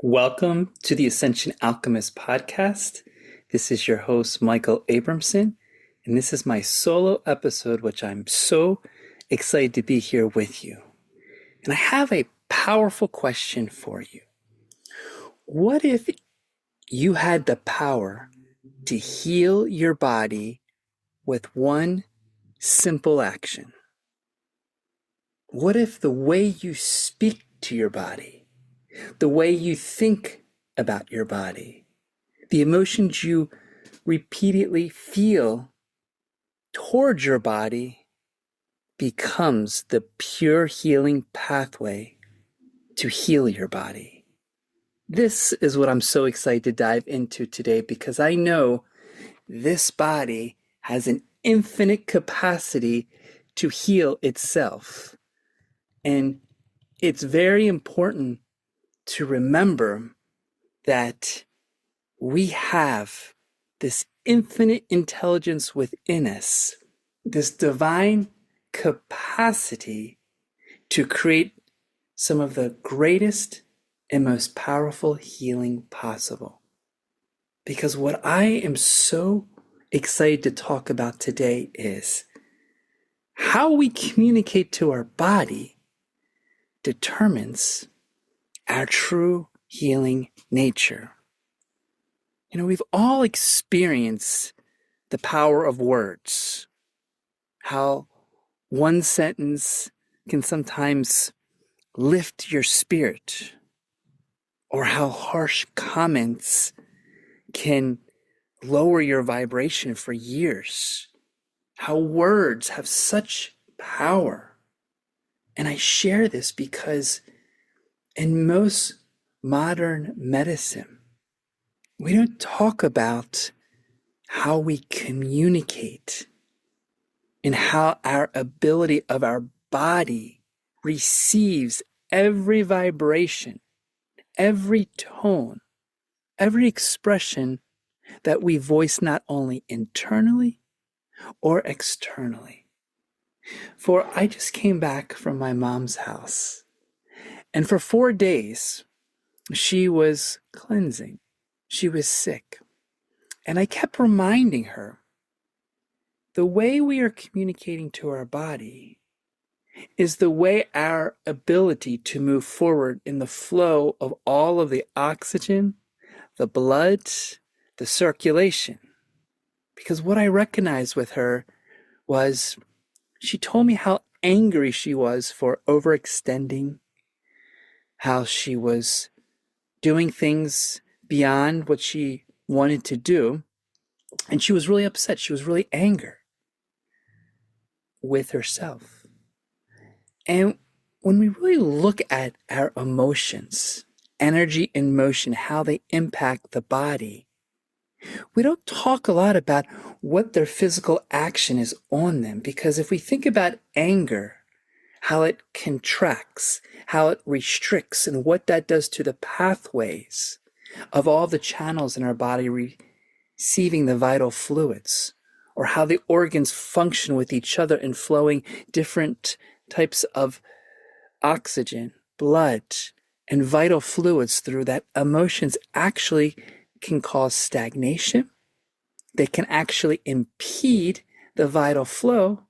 Welcome to the Ascension Alchemist podcast. This is your host, Michael Abramson, and this is my solo episode, which I'm so excited to be here with you. And I have a powerful question for you. What if you had the power to heal your body with one simple action? What if the way you speak to your body, the way you think about your body, the emotions you repeatedly feel towards your body becomes the pure healing pathway to heal your body? This is what I'm so excited to dive into today, because I know this body has an infinite capacity to heal itself. And it's very important to remember that we have this infinite intelligence within us, this divine capacity to create some of the greatest and most powerful healing possible. Because what I am so excited to talk about today is how we communicate to our body determines our true healing nature. You know, we've all experienced the power of words, how one sentence can sometimes lift your spirit, or how harsh comments can lower your vibration for years, how words have such power. And I share this because in most modern medicine, we don't talk about how we communicate and how our ability of our body receives every vibration, every tone, every expression that we voice, not only internally or externally. For I just came back from my mom's house, and for 4 days, she was cleansing. She was sick. And I kept reminding her, the way we are communicating to our body is the way our ability to move forward in the flow of all of the oxygen, the blood, the circulation. Because what I recognized with her was she told me how angry she was for overextending, how she was doing things beyond what she wanted to do. And she was really upset. She was really angry with herself. And when we really look at our emotions, energy and motion, how they impact the body, we don't talk a lot about what their physical action is on them. Because if we think about anger, how it contracts, how it restricts, and what that does to the pathways of all the channels in our body receiving the vital fluids, or how the organs function with each other and flowing different types of oxygen, blood, and vital fluids through, that emotions actually can cause stagnation. They can actually impede the vital flow,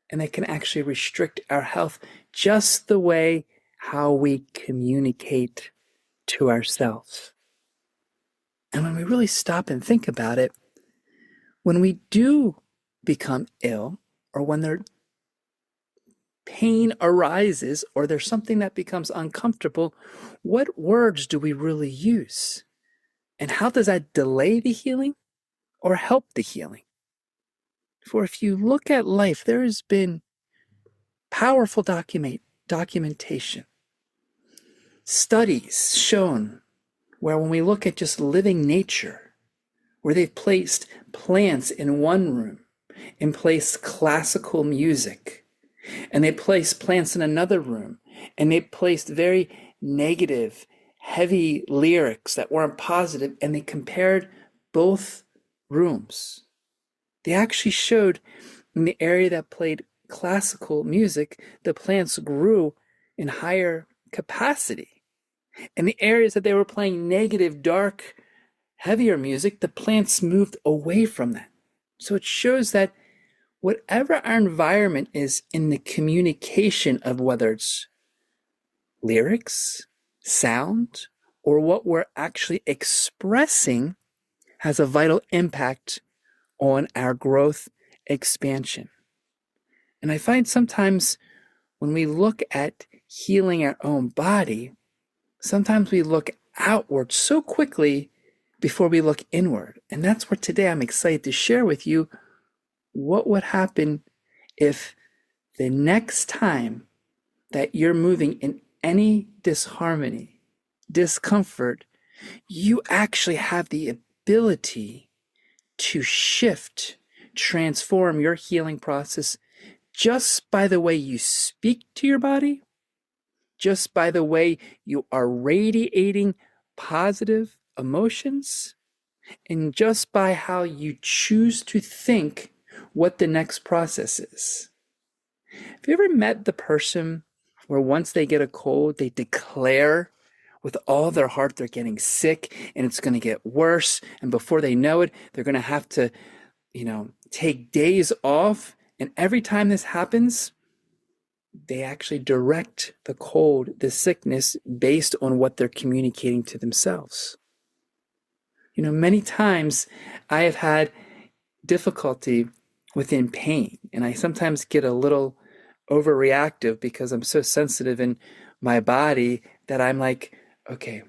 and they can actually restrict our health, just the way how we communicate to ourselves. And when we really stop and think about it, when we do become ill, or when their pain arises, or there's something that becomes uncomfortable, what words do we really use? And how does that delay the healing or help the healing? For if you look at life, there has been powerful documentation, studies shown where when we look at just living nature, where they've placed plants in one room and placed classical music, and they placed plants in another room, and they placed very negative, heavy lyrics that weren't positive, and they compared both rooms. They actually showed in the area that played classical music, the plants grew in higher capacity. In the areas that they were playing negative, dark, heavier music, the plants moved away from that. So it shows that whatever our environment is in the communication of whether it's lyrics, sound, or what we're actually expressing has a vital impact on our growth expansion. And I find sometimes when we look at healing our own body, sometimes we look outward so quickly before we look inward. And that's where today I'm excited to share with you what would happen if the next time that you're moving in any disharmony, discomfort, you actually have the ability to shift, transform your healing process just by the way you speak to your body, just by the way you are radiating positive emotions, and just by how you choose to think what the next process is. Have you ever met the person where once they get a cold, they declare with all their heart they're getting sick and it's going to get worse, and before they know it, they're going to have to, take days off, and every time this happens, they actually direct the cold, the sickness, based on what they're communicating to themselves. Many times I have had difficulty within pain, and I sometimes get a little overreactive because I'm so sensitive in my body that I'm like, okay,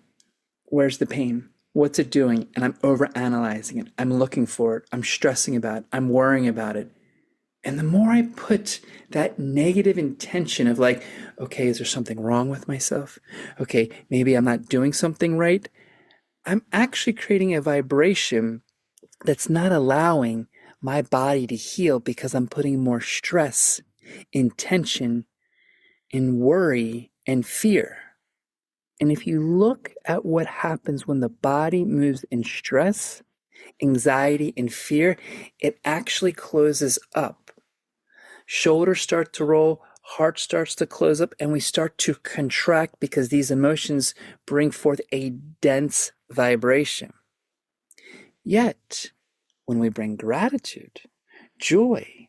where's the pain? What's it doing? And I'm overanalyzing it. I'm looking for it. I'm stressing about it. I'm worrying about it. And the more I put that negative intention of like, okay, is there something wrong with myself? Okay, maybe I'm not doing something right. I'm actually creating a vibration that's not allowing my body to heal because I'm putting more stress, intention, and worry and fear. And if you look at what happens when the body moves in stress, anxiety, and fear, it actually closes up. Shoulders start to roll, heart starts to close up, and we start to contract because these emotions bring forth a dense vibration. Yet, when we bring gratitude, joy,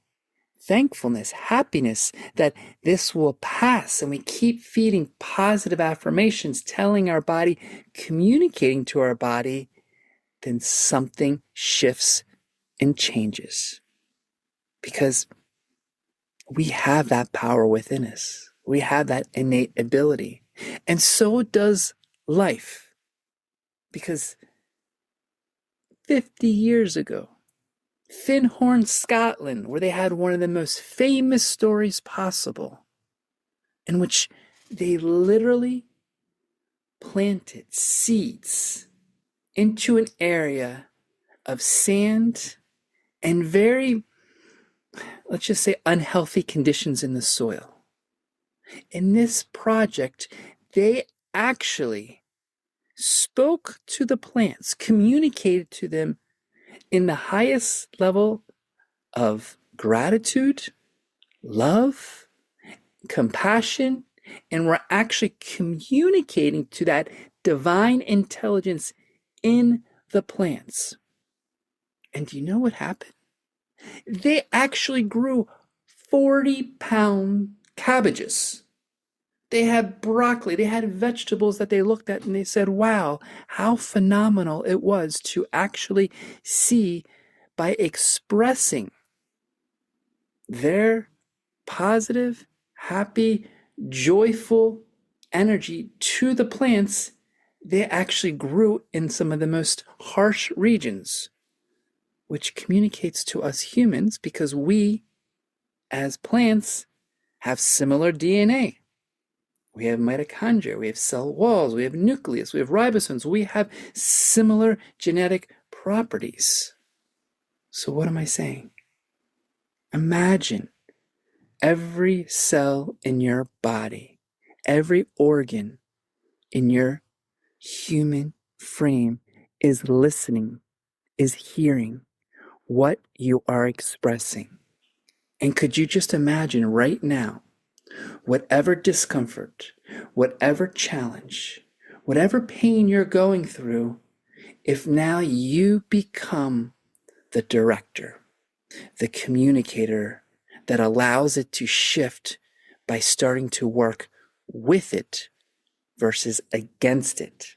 thankfulness, happiness, that this will pass, and we keep feeding positive affirmations, telling our body, communicating to our body, then something shifts and changes. Because we have that power within us. We have that innate ability. And so does life. Because 50 years ago, Findhorn, Scotland, where they had one of the most famous stories possible, in which they literally planted seeds into an area of sand and very, let's just say, unhealthy conditions in the soil. In this project, they actually spoke to the plants, communicated to them in the highest level of gratitude, love, compassion, and we're actually communicating to that divine intelligence in the plants. And do you know what happened? They actually grew 40-pound cabbages. They had broccoli, they had vegetables that they looked at and they said, wow, how phenomenal it was to actually see by expressing their positive, happy, joyful energy to the plants. They actually grew in some of the most harsh regions, which communicates to us humans because we, as plants, have similar DNA. We have mitochondria, we have cell walls, we have nucleus, we have ribosomes, we have similar genetic properties. So what am I saying? Imagine every cell in your body, every organ in your human frame is listening, is hearing what you are expressing. And could you just imagine right now, whatever discomfort, whatever challenge, whatever pain you're going through, if now you become the director, the communicator that allows it to shift by starting to work with it versus against it.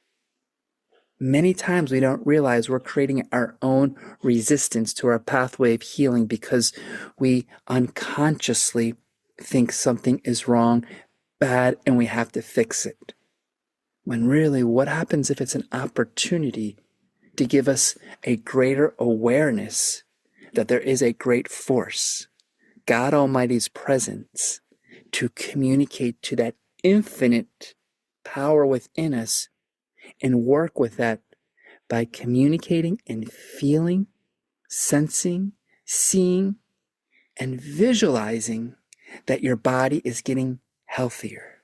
Many times we don't realize we're creating our own resistance to our pathway of healing because we unconsciously think something is wrong, bad, and we have to fix it. When really, what happens if it's an opportunity to give us a greater awareness that there is a great force, God Almighty's presence, to communicate to that infinite power within us and work with that by communicating and feeling, sensing, seeing, and visualizing that your body is getting healthier.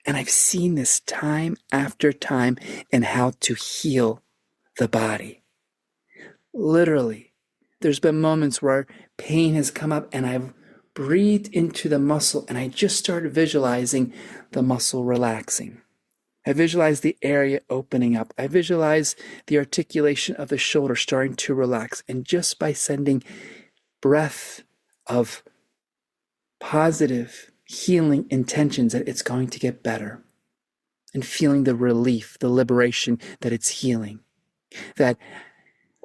And I've seen this time after time in how to heal the body. Literally, there's been moments where pain has come up and I've breathed into the muscle and I just started visualizing the muscle relaxing. I visualize the area opening up. I visualize the articulation of the shoulder starting to relax. And just by sending breath of positive healing intentions that it's going to get better, and feeling the relief, the liberation that it's healing, that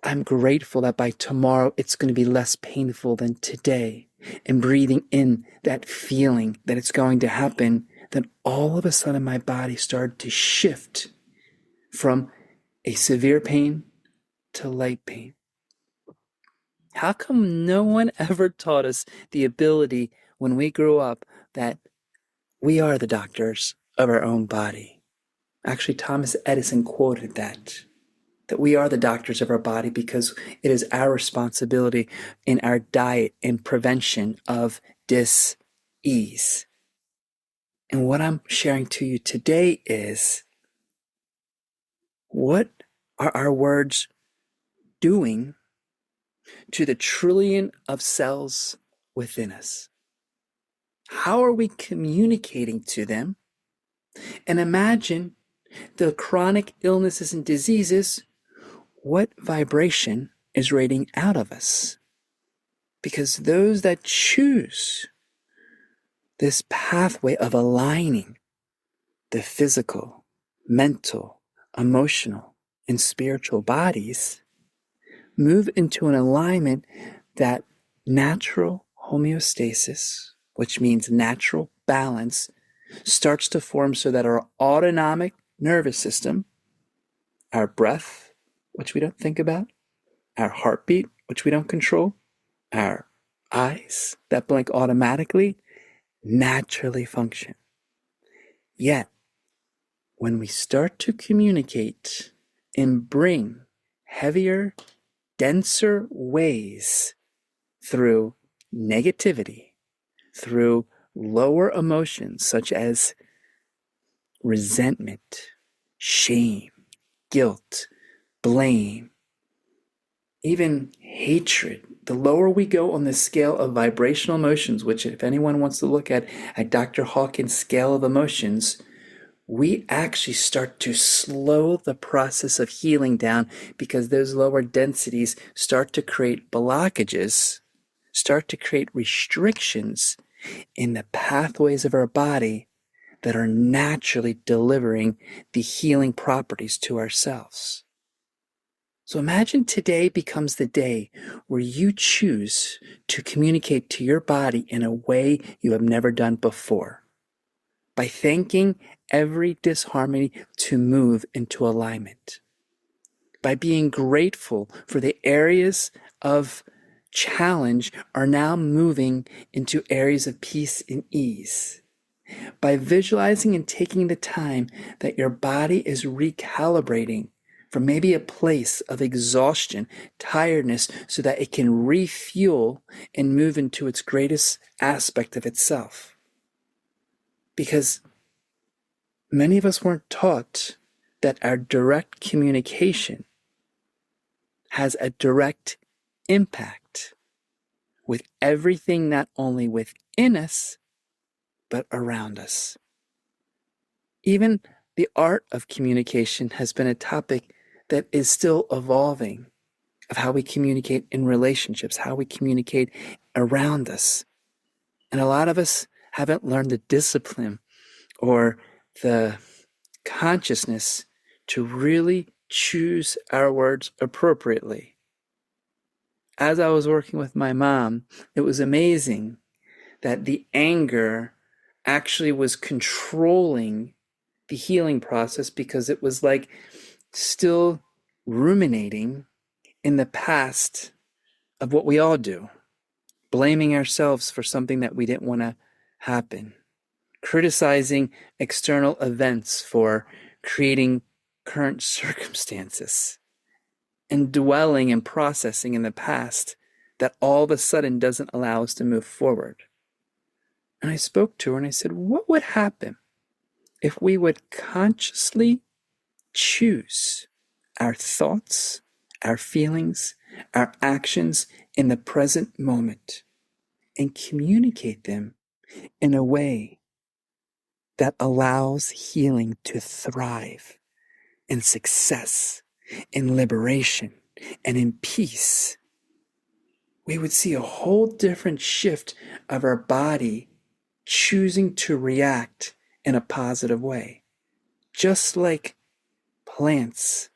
I'm grateful that by tomorrow it's going to be less painful than today, and breathing in that feeling that it's going to happen, then all of a sudden my body started to shift from a severe pain to light pain. How come no one ever taught us the ability when we grew up that we are the doctors of our own body? Actually, Thomas Edison quoted that we are the doctors of our body because it is our responsibility in our diet and prevention of dis-ease. And what I'm sharing to you today is, what are our words doing to the trillion of cells within us? How are we communicating to them? And imagine the chronic illnesses and diseases, what vibration is radiating out of us? Because those that choose this pathway of aligning the physical, mental, emotional, and spiritual bodies move into an alignment that natural homeostasis, which means natural balance, starts to form so that our autonomic nervous system, our breath, which we don't think about, our heartbeat, which we don't control, our eyes that blink automatically, naturally function. Yet, when we start to communicate and bring heavier, denser ways through negativity, through lower emotions such as resentment, shame, guilt, blame, even hatred, the lower we go on the scale of vibrational emotions, which if anyone wants to look at Dr. Hawkins' scale of emotions, we actually start to slow the process of healing down because those lower densities start to create blockages, start to create restrictions in the pathways of our body that are naturally delivering the healing properties to ourselves. So imagine today becomes the day where you choose to communicate to your body in a way you have never done before, by thanking every disharmony to move into alignment, by being grateful for the areas of challenge are now moving into areas of peace and ease, by visualizing and taking the time that your body is recalibrating from maybe a place of exhaustion, tiredness, so that it can refuel and move into its greatest aspect of itself. Because many of us weren't taught that our direct communication has a direct impact with everything not only within us, but around us. Even the art of communication has been a topic that is still evolving, of how we communicate in relationships, how we communicate around us. And a lot of us haven't learned the discipline or the consciousness to really choose our words appropriately. As I was working with my mom, it was amazing that the anger actually was controlling the healing process, because it was like still ruminating in the past of what we all do, blaming ourselves for something that we didn't want to happen, criticizing external events for creating current circumstances, and dwelling and processing in the past that all of a sudden doesn't allow us to move forward. And I spoke to her and I said, what would happen if we would consciously choose our thoughts, our feelings, our actions in the present moment and communicate them in a way that allows healing to thrive in success, in liberation, and in peace? We would see a whole different shift of our body choosing to react in a positive way. Just like plants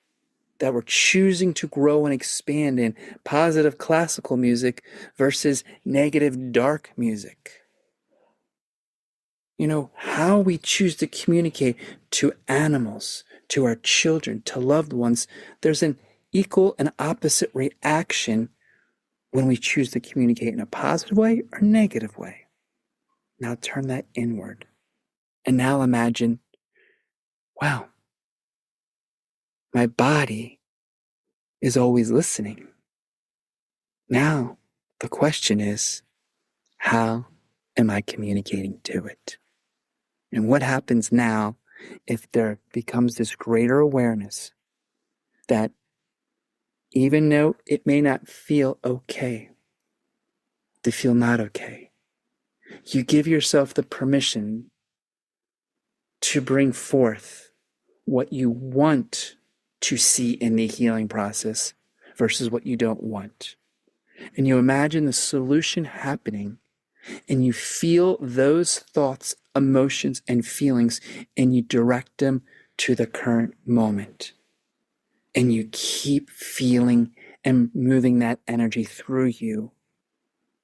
that were choosing to grow and expand in positive classical music versus negative dark music. You know, how we choose to communicate to animals, to our children, to loved ones, there's an equal and opposite reaction when we choose to communicate in a positive way or negative way. Now turn that inward. And now imagine, wow, my body is always listening. Now the question is, how am I communicating to it? And what happens now if there becomes this greater awareness that even though it may not feel okay to feel not okay, you give yourself the permission to bring forth what you want to see in the healing process versus what you don't want. And you imagine the solution happening, and you feel those thoughts, emotions, and feelings, and you direct them to the current moment. And you keep feeling and moving that energy through you.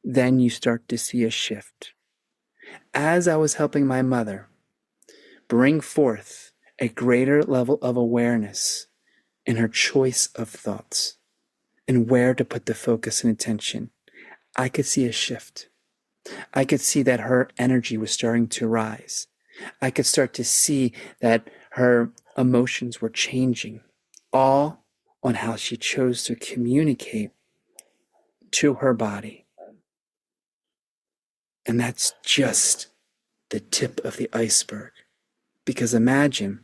Then you start to see a shift. As I was helping my mother bring forth a greater level of awareness in her choice of thoughts and where to put the focus and attention, I could see a shift. I could see that her energy was starting to rise. I could start to see that her emotions were changing, all on how she chose to communicate to her body. And that's just the tip of the iceberg. Because imagine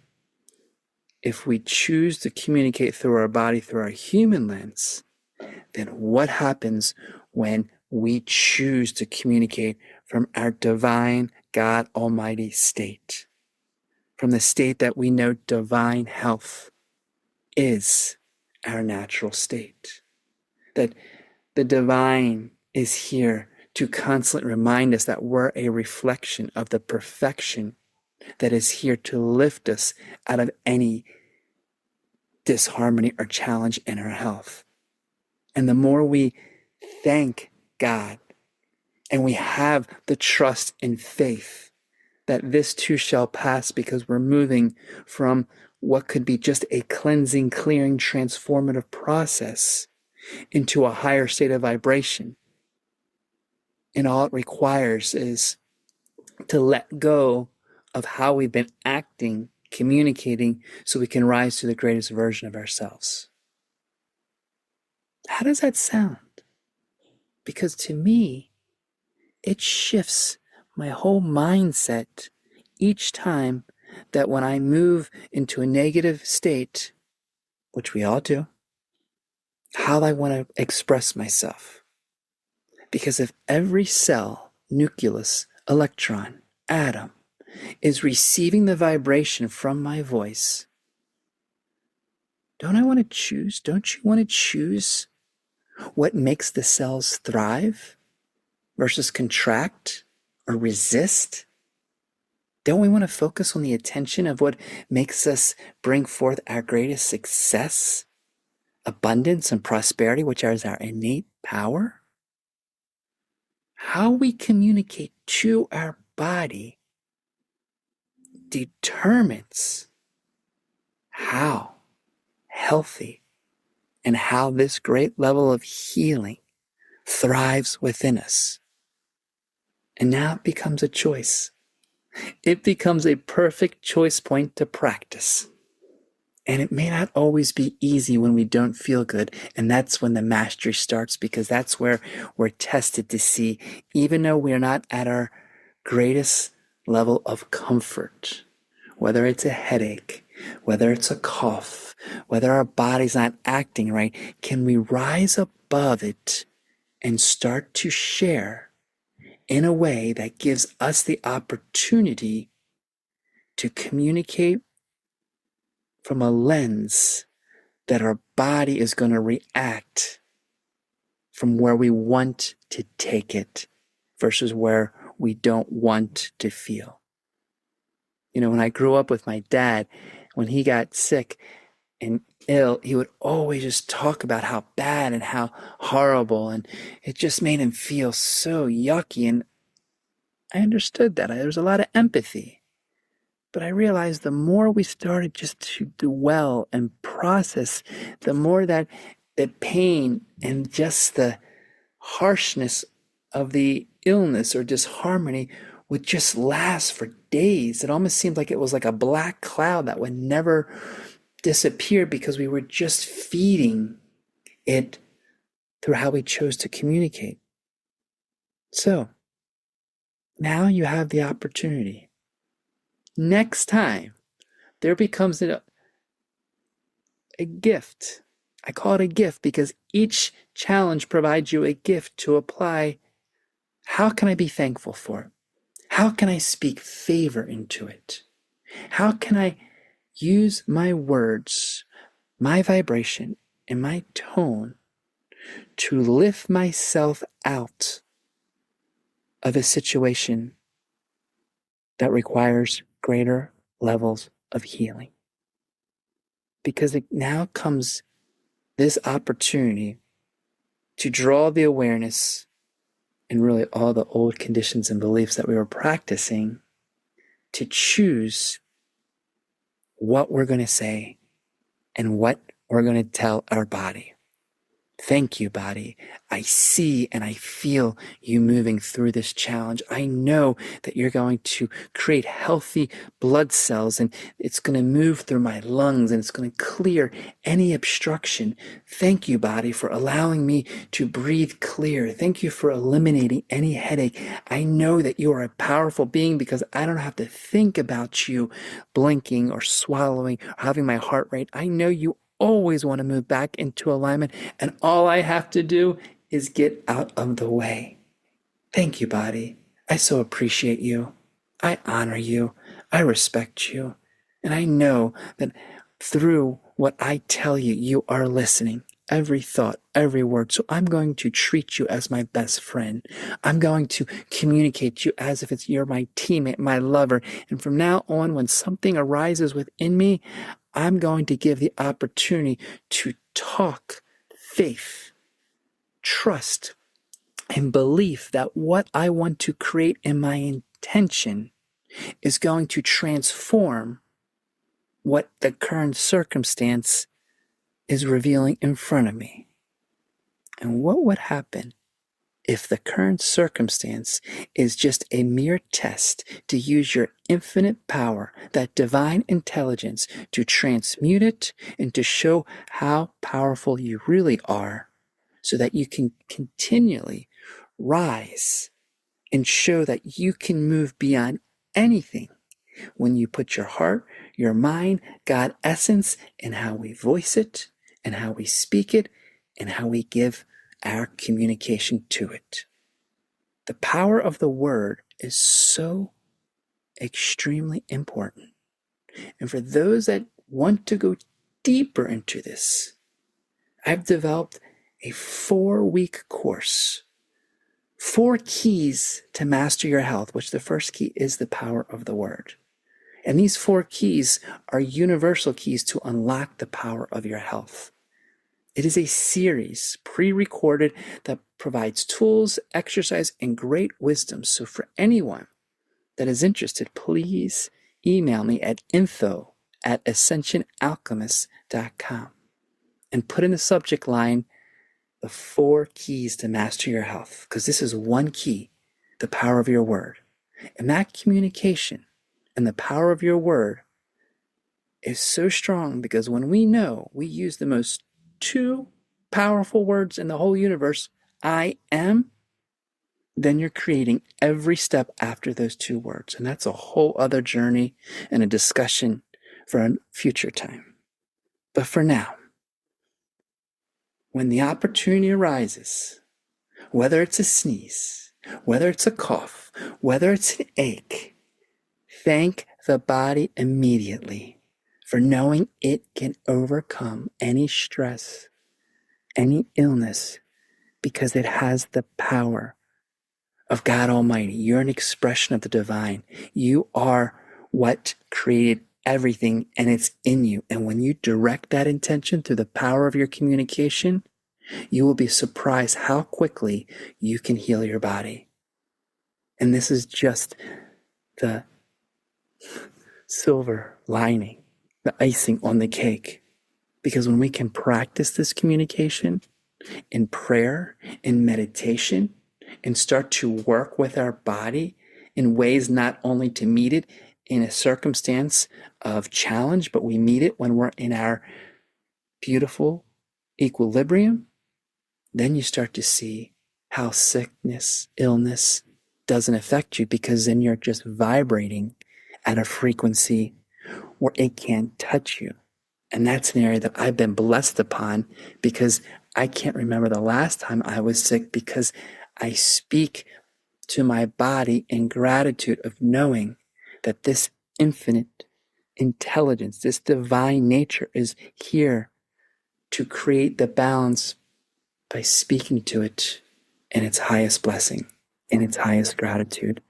if we choose to communicate through our body, through our human lens, then what happens when we choose to communicate from our divine God Almighty state, from the state that we know divine health is our natural state, that the divine is here to constantly remind us that we're a reflection of the perfection that is here to lift us out of any disharmony or challenge in our health. And the more we thank God and we have the trust and faith that this too shall pass, because we're moving from what could be just a cleansing, clearing, transformative process into a higher state of vibration. And all it requires is to let go of how we've been acting, communicating, so we can rise to the greatest version of ourselves. How does that sound? Because to me, it shifts my whole mindset each time that when I move into a negative state, which we all do, how I want to express myself. Because if every cell, nucleus, electron, atom is receiving the vibration from my voice, don't I want to choose? Don't you want to choose what makes the cells thrive versus contract or resist? Don't we want to focus on the attention of what makes us bring forth our greatest success, abundance, and prosperity, which is our innate power? How we communicate to our body determines how healthy and how this great level of healing thrives within us. And now it becomes a choice. It becomes a perfect choice point to practice. And it may not always be easy when we don't feel good. And that's when the mastery starts, because that's where we're tested to see, even though we're not at our greatest level of comfort, whether it's a headache, whether it's a cough, whether our body's not acting right, can we rise above it and start to share in a way that gives us the opportunity to communicate from a lens that our body is going to react from where we want to take it versus where we don't want to feel. You know, when I grew up with my dad, when he got sick and ill, he would always just talk about how bad and how horrible, and it just made him feel so yucky. And I understood that. There was a lot of empathy. But I realized the more we started just to dwell and process, the more that the pain and just the harshness of the illness or disharmony would just last for days. It almost seemed like it was like a black cloud that would never disappear because we were just feeding it through how we chose to communicate. So now you have the opportunity. Next time there becomes a gift. I call it a gift because each challenge provides you a gift to apply. How can I be thankful for it? How can I speak favor into it? How can I use my words, my vibration, and my tone to lift myself out of a situation that requires greater levels of healing? Because it now comes this opportunity to draw the awareness and really all the old conditions and beliefs that we were practicing to choose what we're going to say and what we're going to tell our body. Thank you, body. I see and I feel you moving through this challenge. I know that you're going to create healthy blood cells and it's going to move through my lungs and it's going to clear any obstruction. Thank you, body, for allowing me to breathe clear. Thank you for eliminating any headache. I know that you are a powerful being because I don't have to think about you blinking or swallowing or having my heart rate. I know you always want to move back into alignment, and all I have to do is get out of the way. Thank you, body. I so appreciate you. I honor you. I respect you. And I know that through what I tell you, you are listening. Every thought, every word. So I'm going to treat you as my best friend. I'm going to communicate to you as if you're my teammate, my lover. And from now on, when something arises within me, I'm going to give the opportunity to talk faith, trust, and belief that what I want to create in my intention is going to transform what the current circumstance is revealing in front of me. And what would happen if the current circumstance is just a mere test to use your infinite power, that divine intelligence, to transmute it and to show how powerful you really are so that you can continually rise and show that you can move beyond anything when you put your heart, your mind, God essence in how we voice it and how we speak it and how we give our communication to it. The power of the word is so extremely important. And for those that want to go deeper into this, I've developed a 4-week course, 4 keys to master your health, which the first key is the power of the word. And these 4 keys are universal keys to unlock the power of your health. It is a series pre-recorded that provides tools, exercise, and great wisdom. So for anyone that is interested, please email me at info@ascensionalchemists.com and put in the subject line the 4 keys to master your health, because this is one key, the power of your word. And that communication and the power of your word is so strong, because when we know we use the most 2 powerful words in the whole universe, I am, then you're creating every step after those 2 words. And that's a whole other journey and a discussion for a future time. But for now, when the opportunity arises, whether it's a sneeze, whether it's a cough, whether it's an ache, thank the body immediately for knowing it can overcome any stress, any illness, because it has the power of God Almighty. You're an expression of the divine. You are what created everything, and it's in you. And when you direct that intention through the power of your communication, you will be surprised how quickly you can heal your body. And this is just the silver lining, the icing on the cake. Because when we can practice this communication in prayer, in meditation, and start to work with our body in ways not only to meet it in a circumstance of challenge, but we meet it when we're in our beautiful equilibrium, then you start to see how sickness, illness doesn't affect you, because then you're just vibrating at a frequency where it can't touch you. And that's an area that I've been blessed upon, because I can't remember the last time I was sick, because I speak to my body in gratitude of knowing that this infinite intelligence, this divine nature is here to create the balance by speaking to it in its highest blessing, in its highest gratitude,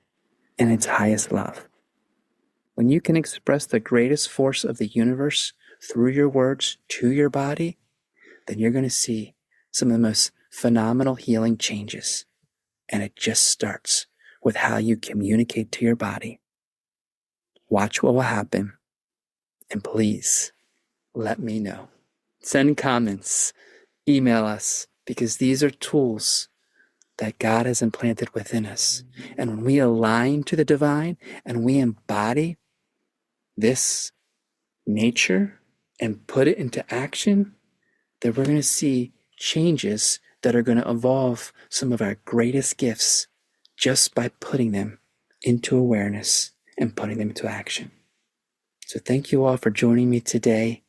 in its highest love. When you can express the greatest force of the universe through your words to your body, then you're going to see some of the most phenomenal healing changes. And it just starts with how you communicate to your body. Watch what will happen. And please let me know. Send comments, email us, because these are tools that God has implanted within us. And when we align to the divine and we embody this nature and put it into action, then we're going to see changes that are going to evolve some of our greatest gifts just by putting them into awareness and putting them into action. So thank you all for joining me today.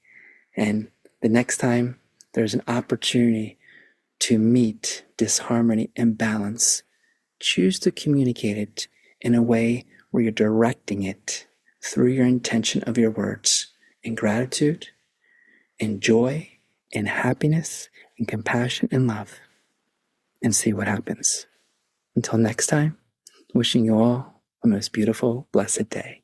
And the next time there's an opportunity to meet disharmony and balance, choose to communicate it in a way where you're directing it through your intention of your words in gratitude, in joy, in happiness, in compassion, and love, and see what happens. Until next time, wishing you all a most beautiful, blessed day.